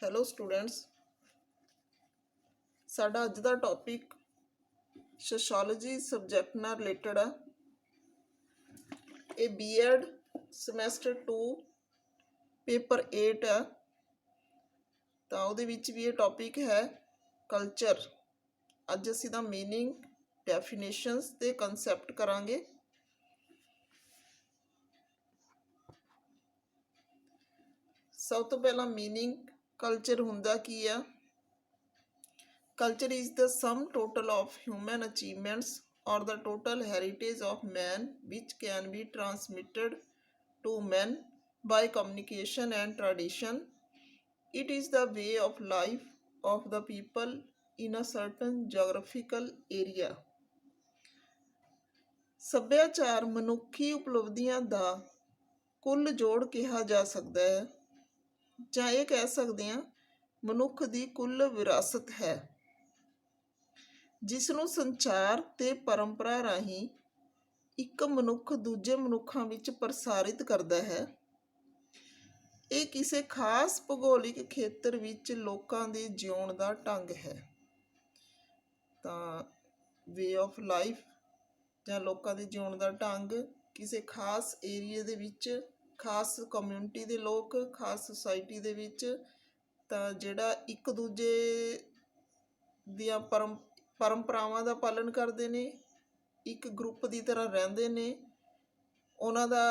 Hello students, ਸਾਡਾ ਅੱਜ ਦਾ topic sociology subject ਨਾਲ ਰਿਲੇਟਡ ਆ। ਇਹ ਬੀਐਡ ਸਮੈਸਟਰ 2 ਪੇਪਰ 8 ਆ। ਤਾਂ ਉਹਦੇ ਵਿੱਚ ਵੀ ਇਹ ਟੌਪਿਕ ਹੈ ਕਲਚਰ। ਅੱਜ ਅਸੀਂ ਦਾ ਮੀਨਿੰਗ, ਡੈਫੀਨੇਸ਼ਨਸ ਤੇ ਕਨਸੈਪਟ ਕਰਾਂਗੇ। ਸਭ ਤੋਂ ਪਹਿਲਾਂ ਮੀਨਿੰਗ, ਕਲਚਰ ਹੁੰਦਾ ਕੀ ਆ? Culture is the sum total of human achievements or the total heritage of man which can be transmitted to men by communication and tradition. It is the way of life of the people in a certain geographical area. ਸੱਭਿਆਚਾਰ ਮਨੁੱਖੀ ਉਪਲਬਧੀਆਂ ਦਾ ਕੁੱਲ ਜੋੜ ਕਿਹਾ ਜਾ ਸਕਦਾ ਹੈ, ਜਾਂ ਇਹ ਕਹਿ ਸਕਦੇ ਹਾਂ ਮਨੁੱਖ ਦੀ ਕੁੱਲ ਵਿਰਾਸਤ ਹੈ, ਜਿਸ ਨੂੰ ਸੰਚਾਰ ਤੇ ਪਰੰਪਰਾ ਰਾਹੀਂ ਇੱਕ ਮਨੁੱਖ ਦੂਜੇ ਮਨੁੱਖਾਂ ਵਿੱਚ ਪ੍ਰਸਾਰਿਤ ਕਰਦਾ ਹੈ। ਇਹ ਕਿਸੇ ਖਾਸ ਭੂਗੋਲਿਕ ਖੇਤਰ ਵਿੱਚ ਲੋਕਾਂ ਦੇ ਜਿਉਣ ਦਾ ਢੰਗ ਹੈ। ਤਾਂ ਵੇ ਆਫ ਲਾਈਫ ਜਾਂ ਲੋਕਾਂ ਦੇ ਜਿਉਣ ਦਾ ਢੰਗ ਕਿਸੇ ਖਾਸ ਏਰੀਏ ਦੇ ਵਿੱਚ, ਖਾਸ ਕਮਿਊਨਿਟੀ ਦੇ ਲੋਕ, ਖਾਸ ਸੁਸਾਇਟੀ ਦੇ ਵਿੱਚ, ਤਾਂ ਜਿਹੜਾ ਇੱਕ ਦੂਜੇ ਦੀਆਂ ਪਰੰਪਰਾਵਾਂ ਦਾ ਪਾਲਣ ਕਰਦੇ ਨੇ, ਇੱਕ ਗਰੁੱਪ ਦੀ ਤਰ੍ਹਾਂ ਰਹਿੰਦੇ ਨੇ। ਉਹਨਾਂ ਦਾ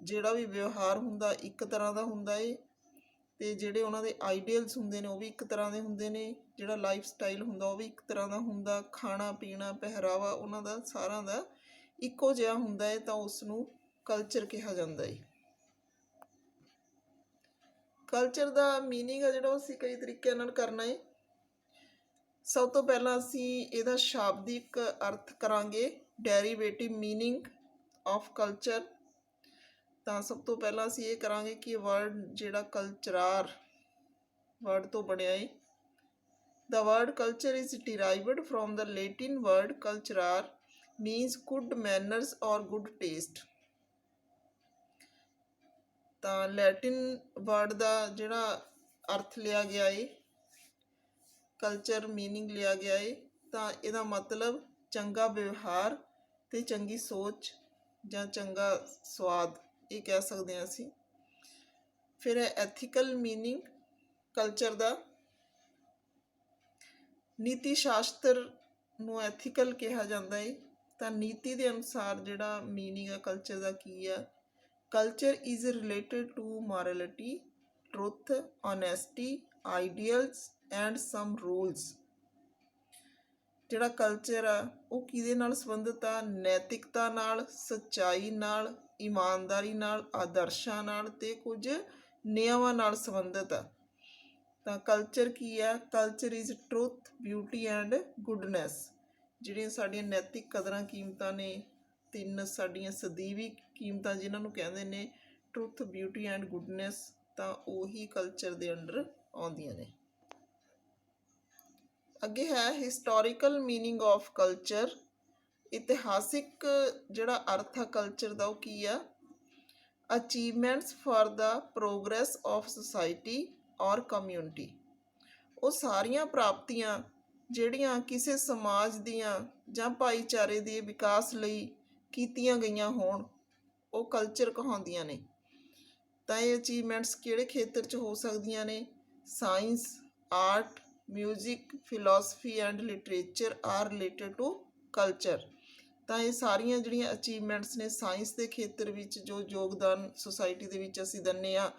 ਜਿਹੜਾ ਵੀ ਵਿਵਹਾਰ ਹੁੰਦਾ ਇੱਕ ਤਰ੍ਹਾਂ ਦਾ ਹੁੰਦਾ ਏ, ਅਤੇ ਜਿਹੜੇ ਉਹਨਾਂ ਦੇ ਆਈਡੀਅਲਸ ਹੁੰਦੇ ਨੇ ਉਹ ਵੀ ਇੱਕ ਤਰ੍ਹਾਂ ਦੇ ਹੁੰਦੇ ਨੇ। ਜਿਹੜਾ ਲਾਈਫ ਸਟਾਈਲ ਹੁੰਦਾ ਉਹ ਵੀ ਇੱਕ ਤਰ੍ਹਾਂ ਦਾ ਹੁੰਦਾ। ਖਾਣਾ ਪੀਣਾ, ਪਹਿਰਾਵਾ ਉਹਨਾਂ ਦਾ ਸਾਰਿਆਂ ਦਾ ਇੱਕੋ ਜਿਹਾ ਹੁੰਦਾ ਹੈ, ਤਾਂ ਉਸ ਨੂੰ ਕਲਚਰ ਕਿਹਾ ਜਾਂਦਾ ਏ। ਕਲਚਰ ਦਾ ਮੀਨਿੰਗ ਆ ਜਿਹੜਾ ਅਸੀਂ ਕਈ ਤਰੀਕਿਆਂ ਨਾਲ ਕਰਨਾ ਏ। ਸਭ ਤੋਂ ਪਹਿਲਾਂ ਅਸੀਂ ਇਹਦਾ ਸ਼ਾਬਦਿਕ ਅਰਥ ਕਰਾਂਗੇ, ਡੈਰੀਵੇਟਿਵ ਮੀਨਿੰਗ ਆਫ ਕਲਚਰ। ਤਾਂ ਸਭ ਤੋਂ ਪਹਿਲਾਂ ਅਸੀਂ ਇਹ ਕਰਾਂਗੇ ਕਿ ਵਰਡ ਜਿਹੜਾ ਕਲਚਰਾਰ ਵਰਡ ਤੋਂ ਬਣਿਆ ਹੈ। The word culture is derived from the Latin word culturar, means good manners or good taste। ਤਾਂ ਲੈਟਿਨ ਵਰਡ ਦਾ ਜਿਹੜਾ ਅਰਥ ਲਿਆ ਗਿਆ ਹੈ, ਕਲਚਰ ਮੀਨਿੰਗ ਲਿਆ ਗਿਆ ਹੈ, ਤਾਂ ਇਹਦਾ ਮਤਲਬ ਚੰਗਾ ਵਿਵਹਾਰ ਅਤੇ ਚੰਗੀ ਸੋਚ ਜਾਂ ਚੰਗਾ ਸਵਾਦ, ਇਹ ਕਹਿ ਸਕਦੇ ਹਾਂ ਅਸੀਂ। ਫਿਰ ਹੈ ਐਥੀਕਲ ਮੀਨਿੰਗ ਕਲਚਰ ਦਾ। ਨੀਤੀ ਸ਼ਾਸਤਰ ਨੂੰ ਐਥੀਕਲ ਕਿਹਾ ਜਾਂਦਾ ਹੈ। ਤਾਂ ਨੀਤੀ ਦੇ ਅਨੁਸਾਰ ਜਿਹੜਾ ਮੀਨਿੰਗ ਹੈ ਕਲਚਰ ਦਾ ਕੀ ਆ? Culture is related to morality, truth, honesty, ideals and some rules. ਜਿਹੜਾ ਕਲਚਰ ਆ ਉਹ ਕਿਹਦੇ ਨਾਲ ਸੰਬੰਧਿਤ ਆ? ਨੈਤਿਕਤਾ ਨਾਲ, ਸੱਚਾਈ ਨਾਲ, ਇਮਾਨਦਾਰੀ ਨਾਲ, ਆਦਰਸ਼ਾਂ ਨਾਲ ਅਤੇ ਕੁਝ ਨਿਯਮਾਂ ਨਾਲ ਸੰਬੰਧਿਤ ਆ। ਤਾਂ ਕਲਚਰ ਕੀ ਆ? Culture is truth, beauty and goodness. ਜਿਹੜੀਆਂ ਸਾਡੀਆਂ ਨੈਤਿਕ ਕਦਰਾਂ ਕੀਮਤਾਂ ਨੇ, 3 ਸਾਡੀਆਂ ਸਦੀਵੀ ਕੀਮਤਾਂ ਜਿਨ੍ਹਾਂ ਨੂੰ ਕਹਿੰਦੇ ਨੇ ਟਰੁੱਥ, ਬਿਊਟੀ ਐਂਡ ਗੁੱਡਨੈਸ, ਤਾਂ ਉਹੀ ਕਲਚਰ ਦੇ ਅੰਡਰ ਆਉਂਦੀਆਂ ਨੇ। ਅੱਗੇ ਹੈ ਹਿਸਟੋਰੀਕਲ ਮੀਨਿੰਗ ਆਫ ਕਲਚਰ। ਇਤਿਹਾਸਿਕ ਜਿਹੜਾ ਅਰਥ ਆ ਕਲਚਰ ਦਾ ਉਹ ਕੀ ਆ? Achievements for the progress of society ਔਰ ਕਮਿਊਨਿਟੀ। ਉਹ ਸਾਰੀਆਂ ਪ੍ਰਾਪਤੀਆਂ ਜਿਹੜੀਆਂ ਕਿਸੇ ਸਮਾਜ ਦੀਆਂ ਜਾਂ ਭਾਈਚਾਰੇ ਦੇ ਵਿਕਾਸ ਲਈ ਕੀਤੀਆਂ ਗਈਆਂ ਹੋਣ, ਉਹ ਕਲਚਰ ਕਹਾਉਂਦੀਆਂ ਨੇ। ਤਾਂ ਇਹ ਅਚੀਵਮੈਂਟਸ ਕਿਹੜੇ ਖੇਤਰ 'ਚ ਹੋ ਸਕਦੀਆਂ ਨੇ? Science, art, music, philosophy and literature are related to culture. ਤਾਂ ਇਹ ਸਾਰੀਆਂ ਜਿਹੜੀਆਂ ਅਚੀਵਮੈਂਟਸ ਨੇ ਸਾਇੰਸ ਦੇ ਖੇਤਰ ਵਿੱਚ ਜੋ ਯੋਗਦਾਨ ਸੁਸਾਇਟੀ ਦੇ ਵਿੱਚ ਅਸੀਂ ਦਿੰਦੇ ਹਾਂ,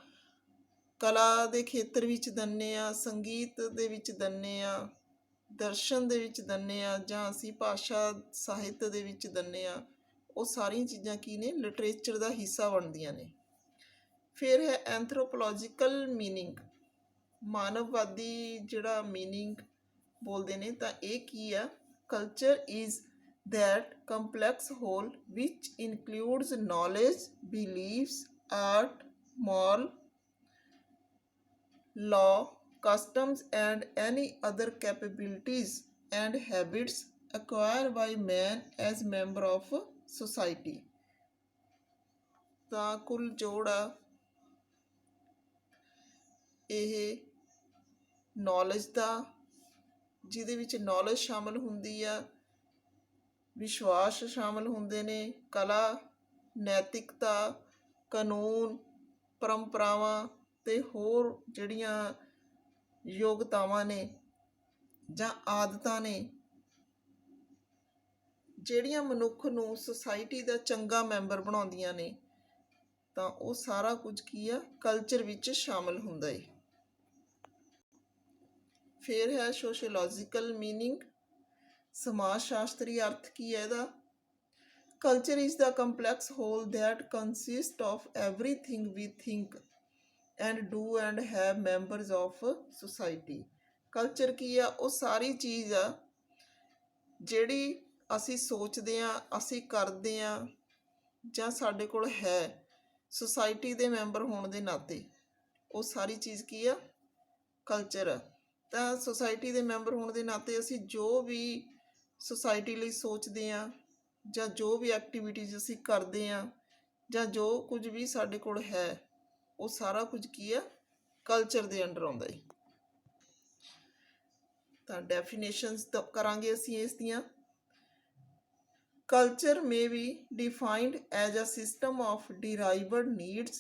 ਕਲਾ ਦੇ ਖੇਤਰ ਵਿੱਚ ਦਿੰਦੇ ਹਾਂ, ਸੰਗੀਤ ਦੇ ਵਿੱਚ ਦਿੰਦੇ ਹਾਂ, ਦਰਸ਼ਨ ਦੇ ਵਿੱਚ ਦਿੰਦੇ ਹਾਂ, ਜਾਂ ਅਸੀਂ ਭਾਸ਼ਾ ਸਾਹਿਤ ਦੇ ਵਿੱਚ ਦਿੰਦੇ ਹਾਂ, ਉਹ ਸਾਰੀਆਂ ਚੀਜ਼ਾਂ ਕੀ ਨੇ? ਲਿਟਰੇਚਰ ਦਾ ਹਿੱਸਾ ਬਣਦੀਆਂ ਨੇ। ਫਿਰ ਹੈ ਐਂਥਰੋਪੋਲੋਜੀਕਲ ਮੀਨਿੰਗ, ਮਾਨਵਵਾਦੀ ਜਿਹੜਾ ਮੀਨਿੰਗ ਬੋਲਦੇ ਨੇ। ਤਾਂ ਇਹ ਕੀ ਆ? Culture is that complex whole which includes knowledge, beliefs, art, moral, law, customs and any other capabilities and habits acquired by man as member of society। ਤਾਂ ਕੁੱਲ ਜੋੜ ਆ ਇਹ ਨੌਲੇਜ ਦਾ, ਜਿਹਦੇ ਵਿੱਚ ਨੌਲੇਜ ਸ਼ਾਮਲ ਹੁੰਦੀ ਆ, ਵਿਸ਼ਵਾਸ ਸ਼ਾਮਲ ਹੁੰਦੇ ਨੇ, ਕਲਾ, ਨੈਤਿਕਤਾ, ਕਾਨੂੰਨ, ਪਰੰਪਰਾਵਾਂ ਅਤੇ ਹੋਰ ਜਿਹੜੀਆਂ ਯੋਗਤਾਵਾਂ ਨੇ ਜਾਂ ਆਦਤਾਂ ਨੇ, ਜਿਹੜੀਆਂ ਮਨੁੱਖ ਨੂੰ ਸੁਸਾਇਟੀ ਦਾ ਚੰਗਾ ਮੈਂਬਰ ਬਣਾਉਂਦੀਆਂ ਨੇ, ਤਾਂ ਉਹ ਸਾਰਾ ਕੁਝ ਕੀ ਆ, ਕਲਚਰ ਵਿੱਚ ਸ਼ਾਮਲ ਹੁੰਦਾ ਹੈ। ਫਿਰ ਹੈ ਸੋਸ਼ੀਓਲੋਜੀਕਲ ਮੀਨਿੰਗ, ਸਮਾਜ ਸ਼ਾਸਤਰੀ ਅਰਥ ਕੀ ਹੈ ਇਹਦਾ? Culture is the complex whole that consist of everything we think and do and have members of society. Culture ਕੀ ਆ? ਉਹ ਸਾਰੀ ਚੀਜ਼ ਆ ਜਿਹੜੀ ਅਸੀਂ ਸੋਚਦੇ ਹਾਂ, ਅਸੀਂ ਕਰਦੇ ਹਾਂ, ਜਾਂ ਸਾਡੇ ਕੋਲ ਹੈ ਸੁਸਾਇਟੀ ਦੇ ਮੈਂਬਰ ਹੋਣ ਦੇ ਨਾਤੇ। ਉਹ ਸਾਰੀ ਚੀਜ਼ ਕੀ ਆ? ਕਲਚਰ ਆ। ਤਾਂ ਸੁਸਾਇਟੀ ਦੇ ਮੈਂਬਰ ਹੋਣ ਦੇ ਨਾਤੇ ਅਸੀਂ ਜੋ ਵੀ ਸੁਸਾਇਟੀ ਲਈ ਸੋਚਦੇ ਹਾਂ, ਜਾਂ ਜੋ ਵੀ ਐਕਟੀਵਿਟੀਜ਼ ਅਸੀਂ ਕਰਦੇ ਹਾਂ, ਜਾਂ ਜੋ ਕੁਝ ਵੀ ਸਾਡੇ ਕੋਲ ਹੈ, ਉਹ ਸਾਰਾ ਕੁਝ ਕੀ ਆ? ਕਲਚਰ ਦੇ ਅੰਡਰ ਆਉਂਦਾ ਹੈ। ਤਾਂ ਡੈਫੀਨੇਸ਼ਨਸ ਕਰਾਂਗੇ ਅਸੀਂ ਇਸ ਦੀਆਂ। Culture may be defined as a system of derived needs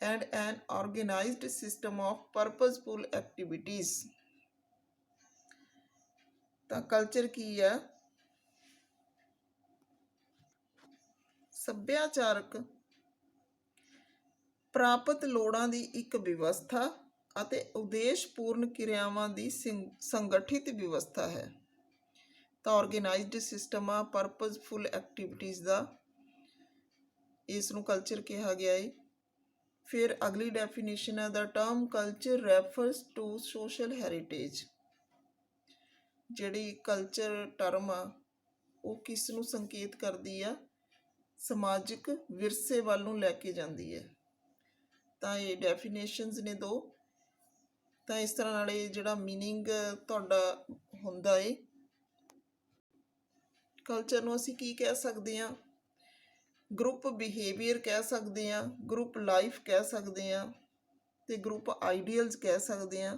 and an organized system of purposeful activities. ਤਾਂ ਕਲਚਰ ਕੀ ਹੈ? ਸੱਭਿਆਚਾਰਕ ਪ੍ਰਾਪਤ ਲੋੜਾਂ ਦੀ ਇੱਕ ਵਿਵਸਥਾ ਅਤੇ ਉਦੇਸ਼ਪੂਰਨ ਕਿਰਿਆਵਾਂ ਦੀ ਸੰਗਠਿਤ ਵਿਵਸਥਾ ਹੈ। ਤਾਂ ਆਰਗੇਨਾਈਜ਼ਡ ਸਿਸਟਮ ਆ ਪਰਪਸਫੁਲ ਐਕਟੀਵਿਟੀਜ਼ ਦਾ, ਇਸ ਨੂੰ ਕਲਚਰ ਕਿਹਾ ਗਿਆ ਹੈ। ਫਿਰ ਅਗਲੀ ਡੈਫੀਨੇਸ਼ਨ ਹੈ, the term culture refers to social heritage. ਜਿਹੜੀ ਕਲਚਰ ਟਰਮ ਆ ਉਹ ਕਿਸ ਨੂੰ ਸੰਕੇਤ ਕਰਦੀ ਆ? ਸਮਾਜਿਕ ਵਿਰਸੇ ਵੱਲ ਨੂੰ ਲੈ ਕੇ ਜਾਂਦੀ ਹੈ। ਤਾਂ ਇਹ ਡੈਫੀਨੇਸ਼ਨਸ ਨੇ ਦੋ। ਤਾਂ ਇਸ ਤਰ੍ਹਾਂ ਨਾਲ ਇਹ ਜਿਹੜਾ ਮੀਨਿੰਗ ਤੁਹਾਡਾ ਹੁੰਦਾ ਹੈ। ਕਲਚਰ ਨੂੰ ਅਸੀਂ ਕੀ ਕਹਿ ਸਕਦੇ ਹਾਂ? ਗਰੁੱਪ ਬਿਹੇਵੀਅਰ ਕਹਿ ਸਕਦੇ ਹਾਂ, ਗਰੁੱਪ ਲਾਈਫ ਕਹਿ ਸਕਦੇ ਹਾਂ, ਅਤੇ ਗਰੁੱਪ ਆਈਡੀਅਲਸ ਕਹਿ ਸਕਦੇ ਹਾਂ।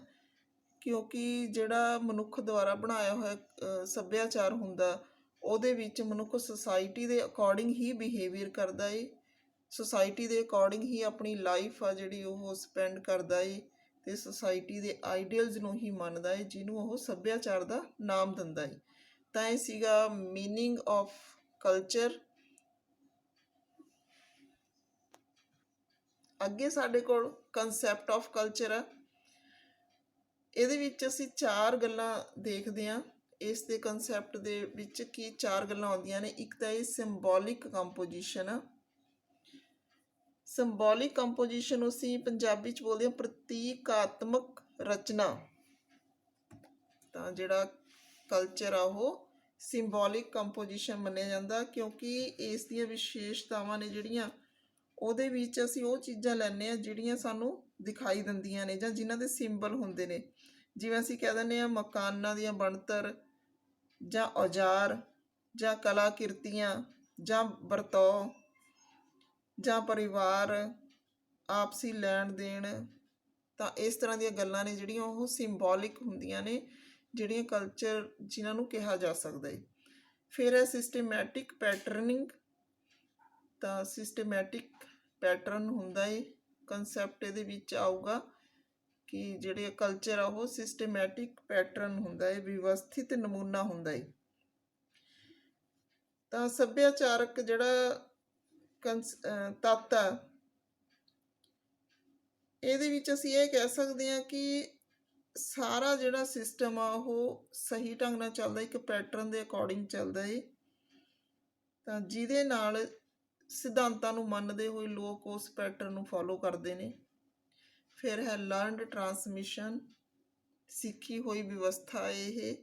ਕਿਉਂਕਿ ਜਿਹੜਾ ਮਨੁੱਖ ਦੁਆਰਾ ਬਣਾਇਆ ਹੋਇਆ ਸੱਭਿਆਚਾਰ ਹੁੰਦਾ, ਉਹਦੇ ਵਿੱਚ ਮਨੁੱਖ ਸੁਸਾਇਟੀ ਦੇ ਅਕੋਰਡਿੰਗ ਹੀ ਬਿਹੇਵੀਅਰ ਕਰਦਾ ਏ, ਸੁਸਾਇਟੀ ਦੇ ਅਕੋਰਡਿੰਗ ਹੀ ਆਪਣੀ ਲਾਈਫ ਆ ਜਿਹੜੀ ਉਹ ਸਪੈਂਡ ਕਰਦਾ ਏ, ਅਤੇ ਸੁਸਾਇਟੀ ਦੇ ਆਈਡੀਅਲਸ ਨੂੰ ਹੀ ਮੰਨਦਾ ਏ, ਜਿਹਨੂੰ ਉਹ ਸੱਭਿਆਚਾਰ ਦਾ ਨਾਮ ਦਿੰਦਾ ਏ। ਤਾਂ ਇਹ ਸੀਗਾ ਮੀਨਿੰਗ ਆਫ ਕਲਚਰ। ਅੱਗੇ ਸਾਡੇ ਕੋਲ ਕੰਸੈਪਟ ਆਫ ਕਲਚਰ ਆ। ਇਹਦੇ ਵਿੱਚ ਅਸੀਂ 4 ਗੱਲਾਂ ਦੇਖਦੇ ਹਾਂ। ਇਸ ਦੇ ਕੰਸੈਪਟ ਦੇ ਵਿੱਚ ਕੀ 4 ਗੱਲਾਂ ਆਉਂਦੀਆਂ ਨੇ। ਇੱਕ ਤਾਂ ਇਹ ਸਿੰਬੋਲਿਕ ਕੰਪੋਜੀਸ਼ਨ ਆ। ਸਿੰਬੋਲਿਕ ਕੰਪੋਜੀਸ਼ਨ ਨੂੰ ਅਸੀਂ ਪੰਜਾਬੀ 'ਚ ਬੋਲਦੇ ਹਾਂ ਪ੍ਰਤੀਕਾਤਮਕ ਰਚਨਾ। ਤਾਂ ਜਿਹੜਾ ਕਲਚਰ ਆ ਉਹ ਸਿੰਬੋਲਿਕ ਕੰਪੋਜੀਸ਼ਨ ਮੰਨਿਆ ਜਾਂਦਾ, ਕਿਉਂਕਿ ਇਸ ਦੀਆਂ ਵਿਸ਼ੇਸ਼ਤਾਵਾਂ ਨੇ ਜਿਹੜੀਆਂ, ਉਹਦੇ ਵਿੱਚ ਅਸੀਂ ਉਹ ਚੀਜ਼ਾਂ ਲੈਂਦੇ ਹਾਂ ਜਿਹੜੀਆਂ ਸਾਨੂੰ ਦਿਖਾਈ ਦਿੰਦੀਆਂ ਨੇ, ਜਾਂ ਜਿਨ੍ਹਾਂ ਦੇ ਸਿੰਬਲ ਹੁੰਦੇ ਨੇ। ਜਿਵੇਂ ਅਸੀਂ ਕਹਿ ਦਿੰਦੇ ਹਾਂ ਮਕਾਨਾਂ ਦੀਆਂ ਬਣਤਰ, ਜਾਂ ਔਜ਼ਾਰ, ਜਾਂ ਕਲਾ ਕਿਰਤੀਆਂ, ਜਾਂ ਵਰਤਾਓ, ਜਾਂ ਪਰਿਵਾਰ, ਆਪਸੀ ਲੈਣ ਦੇਣ। ਤਾਂ ਇਸ ਤਰ੍ਹਾਂ ਦੀਆਂ ਗੱਲਾਂ ਨੇ ਜਿਹੜੀਆਂ ਉਹ ਸਿੰਬੋਲਿਕ ਹੁੰਦੀਆਂ ਨੇ, ਜਿਹੜੀਆਂ ਕਲਚਰ ਜਿਨ੍ਹਾਂ ਨੂੰ ਕਿਹਾ ਜਾ ਸਕਦਾ ਹੈ। ਫਿਰ ਹੈ ਸਿਸਟੇਮੈਟਿਕ ਪੈਟਰਨਿੰਗ। ਤਾਂ ਸਿਸਟੇਮੈਟਿਕ ਪੈਟਰਨ ਹੁੰਦਾ ਹੈ, ਕੰਸੈਪਟ ਇਹਦੇ ਵਿੱਚ ਆਊਗਾ ਕਿ ਜਿਹੜੇ ਕਲਚਰ ਆ ਉਹ ਸਿਸਟੇਮੈਟਿਕ ਪੈਟਰਨ ਹੁੰਦਾ ਹੈ, ਵਿਵਸਥਿਤ ਨਮੂਨਾ ਹੁੰਦਾ ਹੈ। ਤਾਂ ਸੱਭਿਆਚਾਰਕ ਜਿਹੜਾ ਤੱਤ ਆ, ਇਹਦੇ ਵਿੱਚ ਅਸੀਂ ਇਹ ਕਹਿ ਸਕਦੇ ਹਾਂ ਕਿ ਸਾਰਾ ਜਿਹੜਾ ਸਿਸਟਮ ਆ ਉਹ ਸਹੀ ਢੰਗ ਨਾਲ ਚੱਲਦਾ, ਇੱਕ ਪੈਟਰਨ ਦੇ ਅਕੋਰਡਿੰਗ ਚੱਲਦਾ ਹੈ। ਤਾਂ ਜਿਹਦੇ ਨਾਲ ਸਿਧਾਂਤਾਂ ਨੂੰ ਮੰਨਦੇ ਹੋਏ ਲੋਕ ਉਸ ਪੈਟਰਨ ਨੂੰ ਫੋਲੋ ਕਰਦੇ ਨੇ। ਫਿਰ ਹੈ ਲਰਨਡ ਟਰਾਂਸਮਿਸ਼ਨ, ਸਿੱਖੀ ਹੋਈ ਵਿਵਸਥਾ ਇਹ,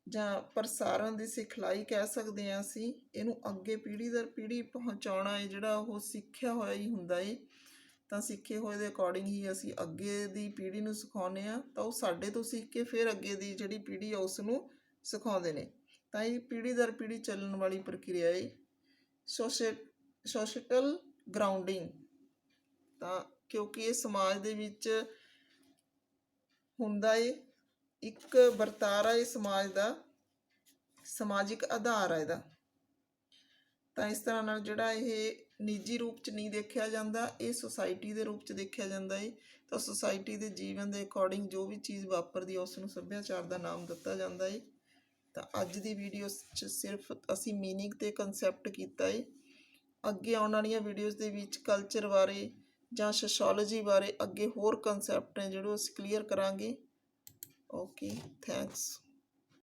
ਜਾਂ ਪ੍ਰਸਾਰਨ ਦੀ ਸਿਖਲਾਈ ਕਹਿ ਸਕਦੇ ਹਾਂ ਅਸੀਂ। ਇਹਨੂੰ ਅੱਗੇ ਪੀੜ੍ਹੀ ਦਰ ਪੀੜ੍ਹੀ ਪਹੁੰਚਾਉਣਾ ਹੈ ਜਿਹੜਾ ਉਹ ਸਿੱਖਿਆ ਹੋਇਆ ਹੀ ਹੁੰਦਾ ਹੈ। ਤਾਂ ਸਿੱਖੇ ਹੋਏ ਦੇ ਅਕੋਰਡਿੰਗ ਹੀ ਅਸੀਂ ਅੱਗੇ ਦੀ ਪੀੜ੍ਹੀ ਨੂੰ ਸਿਖਾਉਂਦੇ ਹਾਂ, ਤਾਂ ਉਹ ਸਾਡੇ ਤੋਂ ਸਿੱਖ ਕੇ ਫਿਰ ਅੱਗੇ ਦੀ ਜਿਹੜੀ ਪੀੜ੍ਹੀ ਆ ਉਸ ਨੂੰ ਸਿਖਾਉਂਦੇ ਨੇ। ਤਾਂ ਇਹ ਪੀੜ੍ਹੀ ਦਰ ਪੀੜ੍ਹੀ ਚੱਲਣ ਵਾਲੀ ਪ੍ਰਕਿਰਿਆ ਹੈ। ਸੋਸ਼ੀਟਲ ਗਰਾਊਂਡਿੰਗ। ਤਾਂ ਕਿਉਂਕਿ ਇਹ ਸਮਾਜ ਦੇ ਵਿੱਚ ਹੁੰਦਾ ਏ, ਇੱਕ ਵਰਤਾਰਾ ਏ ਸਮਾਜ ਦਾ, ਸਮਾਜਿਕ ਆਧਾਰ ਆ ਇਹਦਾ। ਤਾਂ ਇਸ ਤਰ੍ਹਾਂ ਨਾਲ ਜਿਹੜਾ ਇਹ ਨਿੱਜੀ ਰੂਪ 'ਚ ਨਹੀਂ ਦੇਖਿਆ ਜਾਂਦਾ, ਇਹ ਸੁਸਾਇਟੀ ਦੇ ਰੂਪ 'ਚ ਦੇਖਿਆ ਜਾਂਦਾ ਏ। ਤਾਂ ਸੁਸਾਇਟੀ ਦੇ ਜੀਵਨ ਦੇ ਅਕੋਰਡਿੰਗ ਜੋ ਵੀ ਚੀਜ਼ ਵਾਪਰਦੀ ਆ ਉਸ ਨੂੰ ਸੱਭਿਆਚਾਰ ਦਾ ਨਾਮ ਦਿੱਤਾ ਜਾਂਦਾ ਏ। ਤਾਂ ਅੱਜ ਦੀ ਵੀਡੀਓ 'ਚ ਸਿਰਫ ਅਸੀਂ ਮੀਨਿੰਗ ਤੇ ਕਨਸੈਪਟ ਕੀਤਾ ਏ। ਅੱਗੇ ਆਉਣ ਵਾਲੀਆਂ ਵੀਡੀਓਜ਼ ਦੇ ਵਿੱਚ ਕਲਚਰ ਬਾਰੇ ਜਾਂ ਸੋਸ਼ੋਲੋਜੀ ਬਾਰੇ ਅੱਗੇ ਹੋਰ ਕਨਸੈਪਟ ਨੇ ਜਿਹੜੇ ਅਸੀਂ ਕਲੀਅਰ ਕਰਾਂਗੇ। Okay, thanks.